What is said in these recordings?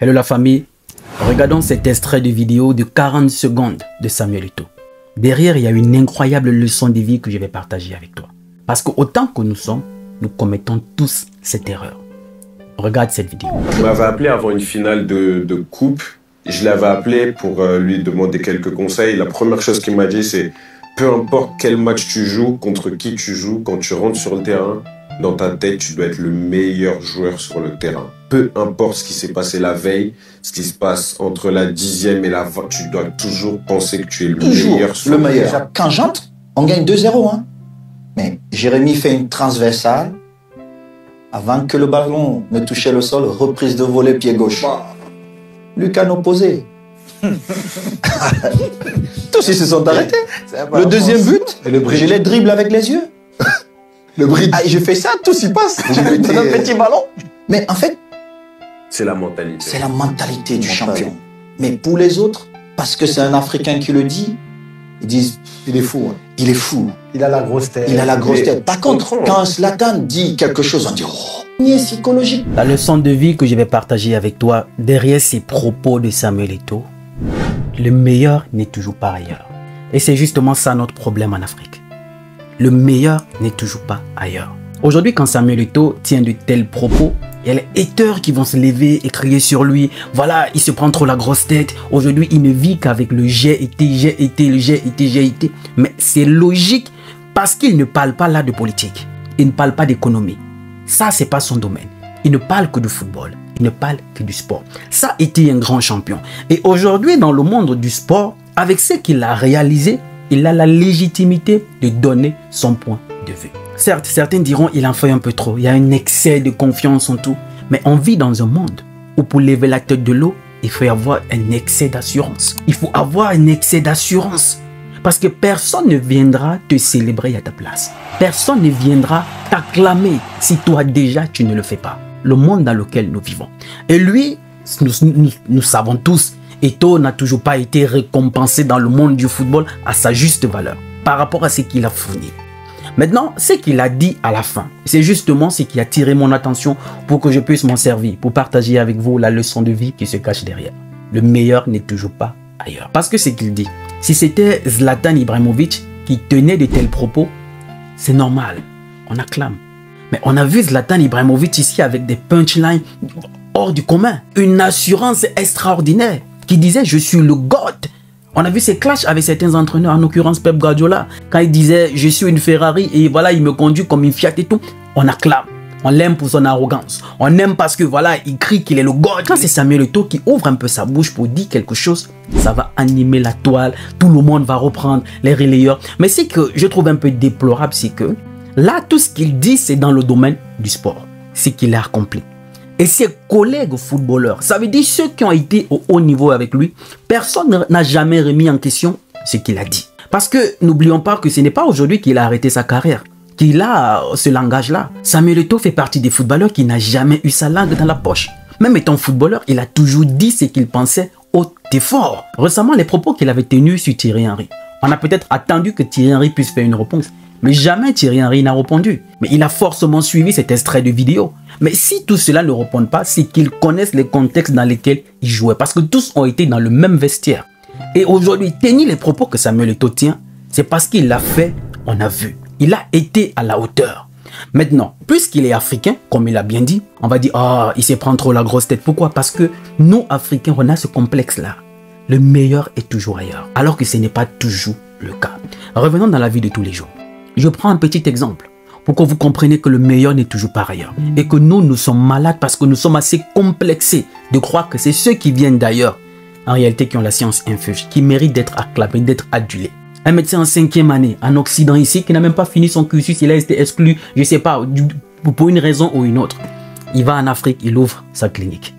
Hello la famille, regardons cet extrait de vidéo de 40 secondes de Samuel Eto'o. Derrière, il y a une incroyable leçon de vie que je vais partager avec toi. Parce qu'autant que nous sommes, nous commettons tous cette erreur. Regarde cette vidéo. Il m'avait appelé avant une finale de coupe. Je l'avais appelé pour lui demander quelques conseils. La première chose qu'il m'a dit, c'est peu importe quel match tu joues, contre qui tu joues, quand tu rentres sur le terrain, dans ta tête, tu dois être le meilleur joueur sur le terrain. Peu importe ce qui s'est passé la veille, ce qui se passe entre la 10e et la 20, tu dois toujours penser que tu es le meilleur sur le terrain. Quand j'entre, on gagne 2-0. Hein. Mais Jérémy fait une transversale. Avant que le ballon ne touche le sol, reprise de volée pied gauche. Lucas opposé. Tous ils se sont arrêtés. Le deuxième but, je les dribble avec les yeux. Le bridge. Ah, je fais ça, tous y passent. C'est un petit ballon. Mais en fait, c'est la mentalité. C'est la mentalité du champion. Mais pour les autres, parce que c'est un Africain qui le dit, ils disent il est fou. Hein. Il est fou. Il a la grosse tête. Il a la grosse tête. Par contre, quand Zlatan dit quelque chose, on dit oh, il est psychologique. La leçon de vie que je vais partager avec toi, derrière ces propos de Samuel Eto'o, le meilleur n'est toujours pas ailleurs. Et c'est justement ça notre problème en Afrique. Le meilleur n'est toujours pas ailleurs. Aujourd'hui, quand Samuel Eto'o tient de tels propos, il y a les haters qui vont se lever et crier sur lui. Voilà, il se prend trop la grosse tête. Aujourd'hui, il ne vit qu'avec le j'ai été. Mais c'est logique parce qu'il ne parle pas là de politique. Il ne parle pas d'économie. Ça, c'est pas son domaine. Il ne parle que de football. Il ne parle que du sport. Ça a été un grand champion. Et aujourd'hui, dans le monde du sport, avec ce qu'il a réalisé, il a la légitimité de donner son point de vue. Certes, certains diront qu'il en fait un peu trop. Il y a un excès de confiance en tout. Mais on vit dans un monde où pour lever la tête de l'eau, il faut avoir un excès d'assurance. Il faut avoir un excès d'assurance. Parce que personne ne viendra te célébrer à ta place. Personne ne viendra t'acclamer si toi déjà tu ne le fais pas. Le monde dans lequel nous vivons. Et lui, nous savons tous, Eto'o n'a toujours pas été récompensé dans le monde du football à sa juste valeur par rapport à ce qu'il a fourni. Maintenant, ce qu'il a dit à la fin, c'est justement ce qui a tiré mon attention pour que je puisse m'en servir, pour partager avec vous la leçon de vie qui se cache derrière. Le meilleur n'est toujours pas ailleurs. Parce que c'est qu'il dit, si c'était Zlatan Ibrahimovic qui tenait de tels propos, c'est normal, on acclame. Mais on a vu Zlatan Ibrahimovic ici avec des punchlines hors du commun, une assurance extraordinaire qui disait « je suis le GOAT ». On a vu ces clashs avec certains entraîneurs, en l'occurrence Pep Guardiola, quand il disait « je suis une Ferrari » et voilà, il me conduit comme une Fiat et tout. On acclame. On l'aime pour son arrogance. On aime parce que voilà, il crie qu'il est le GOAT. Quand c'est Samuel Eto'o qui ouvre un peu sa bouche pour dire quelque chose, ça va animer la toile. Tout le monde va reprendre les relayeurs. Mais ce que je trouve un peu déplorable, c'est que là, tout ce qu'il dit, c'est dans le domaine du sport. C'est qu'il a accompli. Et ses collègues footballeurs, ça veut dire ceux qui ont été au haut niveau avec lui, personne n'a jamais remis en question ce qu'il a dit. Parce que n'oublions pas que ce n'est pas aujourd'hui qu'il a arrêté sa carrière, qu'il a ce langage-là. Samuel Eto'o fait partie des footballeurs qui n'a jamais eu sa langue dans la poche. Même étant footballeur, il a toujours dit ce qu'il pensait haut et fort. Récemment, les propos qu'il avait tenus sur Thierry Henry. On a peut-être attendu que Thierry Henry puisse faire une réponse. Mais jamais Thierry Henry n'a répondu. Mais il a forcément suivi cet extrait de vidéo. Mais si tout cela ne répond pas, c'est qu'ils connaissent les contextes dans lesquels ils jouaient. Parce que tous ont été dans le même vestiaire. Et aujourd'hui, tenir les propos que Samuel Eto'o tient, c'est parce qu'il l'a fait, on a vu. Il a été à la hauteur. Maintenant, puisqu'il est africain, comme il a bien dit, on va dire, ah, il se prend trop la grosse tête. Pourquoi? Parce que nous, Africains, on a ce complexe-là. Le meilleur est toujours ailleurs. Alors que ce n'est pas toujours le cas. Revenons dans la vie de tous les jours. Je prends un petit exemple pour que vous compreniez que le meilleur n'est toujours pas ailleurs. Et que nous sommes malades parce que nous sommes assez complexés de croire que c'est ceux qui viennent d'ailleurs, en réalité, qui ont la science infuse, qui méritent d'être acclamés, d'être adulés. Un médecin en 5e année, en Occident ici, qui n'a même pas fini son cursus, il a été exclu, je ne sais pas, pour une raison ou une autre. Il va en Afrique, il ouvre sa clinique.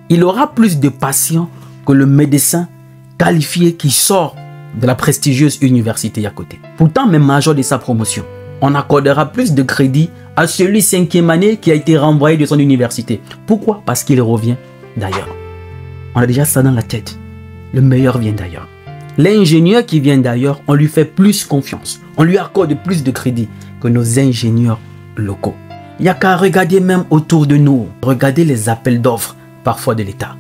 Il aura plus de patients que le médecin qualifié qui sort de la prestigieuse université à côté. Pourtant, même major de sa promotion, on accordera plus de crédit à celui 5e année qui a été renvoyé de son université. Pourquoi? Parce qu'il revient d'ailleurs. On a déjà ça dans la tête. Le meilleur vient d'ailleurs. L'ingénieur qui vient d'ailleurs, on lui fait plus confiance. On lui accorde plus de crédit que nos ingénieurs locaux. Il n'y a qu'à regarder même autour de nous. Regardez les appels d'offres, parfois de l'État.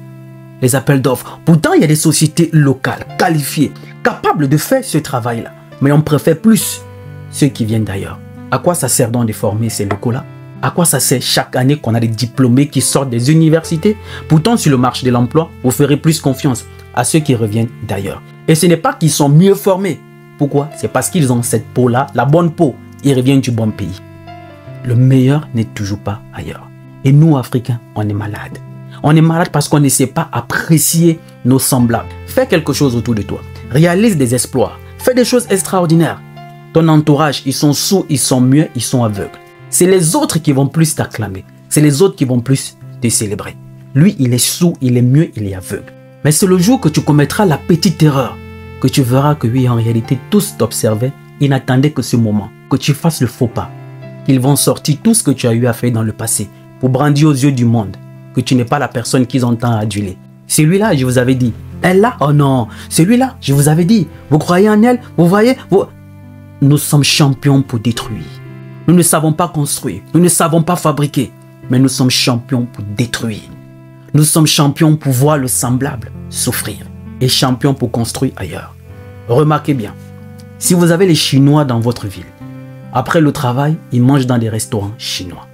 les appels d'offres. Pourtant, il y a des sociétés locales, qualifiées, capables de faire ce travail-là. Mais on préfère plus ceux qui viennent d'ailleurs. À quoi ça sert donc de former ces locaux-là? À quoi ça sert chaque année qu'on a des diplômés qui sortent des universités? Pourtant, sur le marché de l'emploi, vous ferez plus confiance à ceux qui reviennent d'ailleurs. Et ce n'est pas qu'ils sont mieux formés. Pourquoi? C'est parce qu'ils ont cette peau-là, la bonne peau. Ils reviennent du bon pays. Le meilleur n'est toujours pas ailleurs. Et nous, Africains, on est malades. On est malades parce qu'on ne sait pas apprécier nos semblables. Fais quelque chose autour de toi. Réalise des exploits. Fais des choses extraordinaires. Ton entourage, ils sont sourds, ils sont muets, ils sont aveugles. C'est les autres qui vont plus t'acclamer. C'est les autres qui vont plus te célébrer. Lui, il est sourd, il est muet, il est aveugle. Mais c'est le jour que tu commettras la petite erreur que tu verras que oui, en réalité, tous t'observaient. Ils n'attendaient que ce moment, que tu fasses le faux pas. Qu'ils vont sortir tout ce que tu as eu à faire dans le passé pour brandir aux yeux du monde que tu n'es pas la personne qu'ils ont tant adulée. Celui-là, je vous avais dit. Elle là, oh non. Celui-là, je vous avais dit. Vous croyez en elle? Vous voyez? Nous sommes champions pour détruire. Nous ne savons pas construire. Nous ne savons pas fabriquer. Mais nous sommes champions pour détruire. Nous sommes champions pour voir le semblable souffrir. Et champions pour construire ailleurs. Remarquez bien. Si vous avez les Chinois dans votre ville, après le travail, ils mangent dans des restaurants chinois.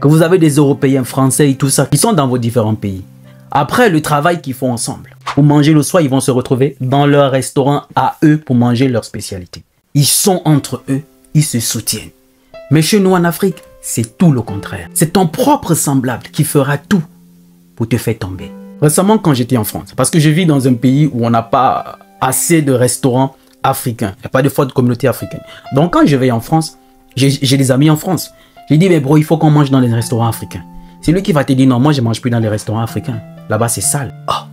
Que vous avez des Européens, Français et tout ça qui sont dans vos différents pays. Après le travail qu'ils font ensemble, pour manger le soir, ils vont se retrouver dans leur restaurant à eux pour manger leur spécialité. Ils sont entre eux, ils se soutiennent. Mais chez nous en Afrique, c'est tout le contraire. C'est ton propre semblable qui fera tout pour te faire tomber. Récemment, quand j'étais en France, parce que je vis dans un pays où on n'a pas assez de restaurants africains, il n'y a pas de forte communauté africaine. Donc quand je vais en France, j'ai des amis en France. J'ai dit, mais bro, il faut qu'on mange dans les restaurants africains. C'est lui qui va te dire, non, moi je ne mange plus dans les restaurants africains. Là-bas, c'est sale. Oh,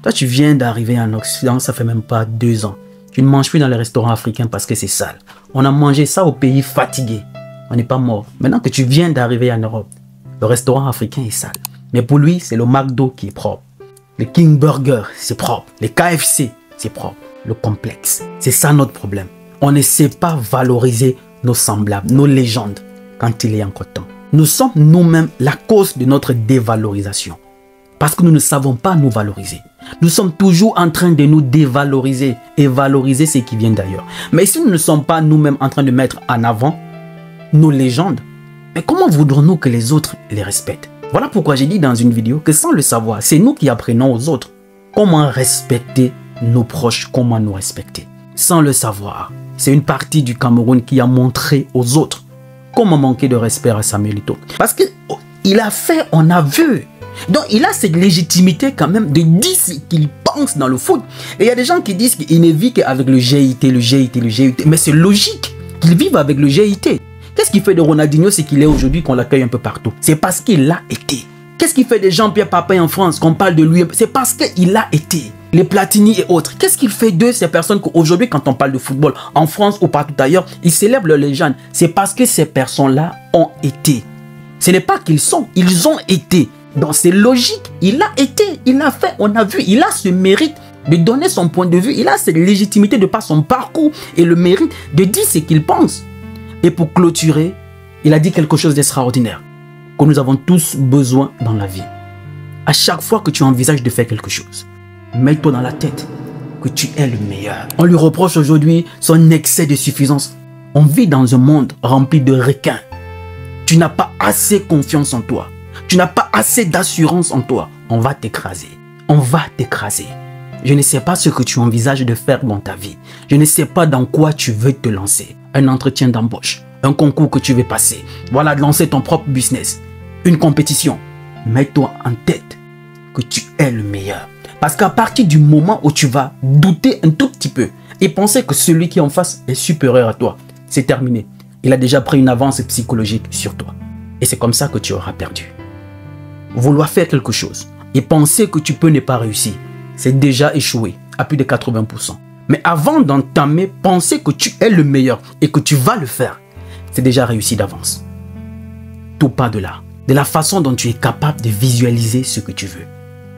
toi, tu viens d'arriver en Occident, ça fait même pas 2 ans. Tu ne manges plus dans les restaurants africains parce que c'est sale. On a mangé ça au pays fatigué. On n'est pas mort. Maintenant que tu viens d'arriver en Europe, le restaurant africain est sale. Mais pour lui, c'est le McDo qui est propre. Le King Burger, c'est propre. Les KFC, c'est propre. Le complexe. C'est ça notre problème. On ne sait pas valoriser nos semblables, nos légendes, quand il est encore temps. Nous sommes nous-mêmes la cause de notre dévalorisation. Parce que nous ne savons pas nous valoriser. Nous sommes toujours en train de nous dévaloriser et valoriser ce qui vient d'ailleurs. Mais si nous ne sommes pas nous-mêmes en train de mettre en avant nos légendes, mais comment voudrons-nous que les autres les respectent? Voilà pourquoi j'ai dit dans une vidéo que sans le savoir, c'est nous qui apprenons aux autres comment respecter nos proches, comment nous respecter. Sans le savoir, c'est une partie du Cameroun qui a montré aux autres comment manquer de respect à Samuel Eto'o. Parce qu'il a fait, on a vu. Donc il a cette légitimité quand même de dire ce qu'il pense dans le foot. Et il y a des gens qui disent qu'il ne vit qu'avec le GIT, le GIT, le GIT. Mais c'est logique qu'il vive avec le GIT. Qu'est-ce qui fait de Ronaldinho ce qu'il est aujourd'hui, qu'on l'accueille un peu partout? C'est parce qu'il l'a été. Qu'est-ce qui fait de Jean-Pierre Papin en France, qu'on parle de lui? C'est parce qu'il l'a été. Les Platini et autres. Qu'est-ce qu'il fait d'eux, ces personnes qu'aujourd'hui, quand on parle de football, en France ou partout ailleurs, ils célèbrent leur légende? C'est parce que ces personnes-là ont été. Ce n'est pas qu'ils sont, ils ont été. Donc c'est logique, il a été, il a fait, on a vu, il a ce mérite de donner son point de vue, il a cette légitimité de par son parcours et le mérite de dire ce qu'il pense. Et pour clôturer, il a dit quelque chose d'extraordinaire, que nous avons tous besoin dans la vie. À chaque fois que tu envisages de faire quelque chose, mets-toi dans la tête que tu es le meilleur. On lui reproche aujourd'hui son excès de suffisance. On vit dans un monde rempli de requins. Tu n'as pas assez confiance en toi. Tu n'as pas assez d'assurance en toi. On va t'écraser. On va t'écraser. Je ne sais pas ce que tu envisages de faire dans ta vie. Je ne sais pas dans quoi tu veux te lancer. Un entretien d'embauche, un concours que tu veux passer. Voilà, de lancer ton propre business. Une compétition. Mets-toi en tête que tu es le meilleur. Parce qu'à partir du moment où tu vas douter un tout petit peu et penser que celui qui est en face est supérieur à toi, c'est terminé. Il a déjà pris une avance psychologique sur toi. Et c'est comme ça que tu auras perdu. Vouloir faire quelque chose et penser que tu peux ne pas réussir, c'est déjà échoué à plus de 80%. Mais avant d'entamer, penser que tu es le meilleur et que tu vas le faire, c'est déjà réussi d'avance. Tout part de là, de la façon dont tu es capable de visualiser ce que tu veux.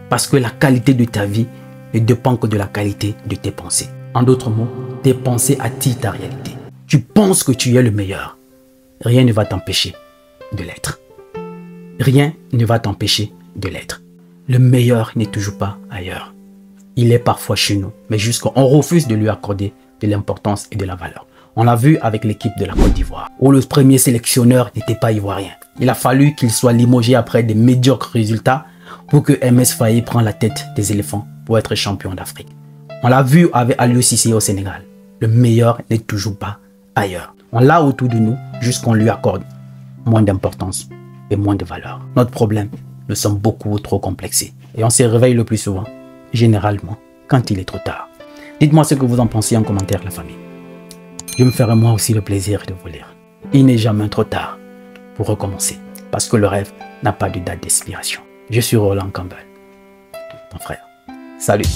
Parce que la qualité de ta vie ne dépend que de la qualité de tes pensées. En d'autres mots, tes pensées attirent ta réalité. Tu penses que tu es le meilleur. Rien ne va t'empêcher de l'être. Rien ne va t'empêcher de l'être. Le meilleur n'est toujours pas ailleurs. Il est parfois chez nous, mais jusqu'on refuse de lui accorder de l'importance et de la valeur. On l'a vu avec l'équipe de la Côte d'Ivoire, où le premier sélectionneur n'était pas ivoirien. Il a fallu qu'il soit limogé après des médiocres résultats pour que MS Faye prenne la tête des éléphants pour être champion d'Afrique. On l'a vu avec Aliou Cissé au Sénégal. Le meilleur n'est toujours pas ailleurs. On l'a autour de nous jusqu'on lui accorde moins d'importance et moins de valeur. Notre problème, nous sommes beaucoup trop complexés. Et on se réveille le plus souvent, généralement, quand il est trop tard. Dites-moi ce que vous en pensez en commentaire, la famille. Je me ferai moi aussi le plaisir de vous lire. Il n'est jamais trop tard pour recommencer, parce que le rêve n'a pas de date d'expiration. Je suis Roland Campbell, ton frère. Salut!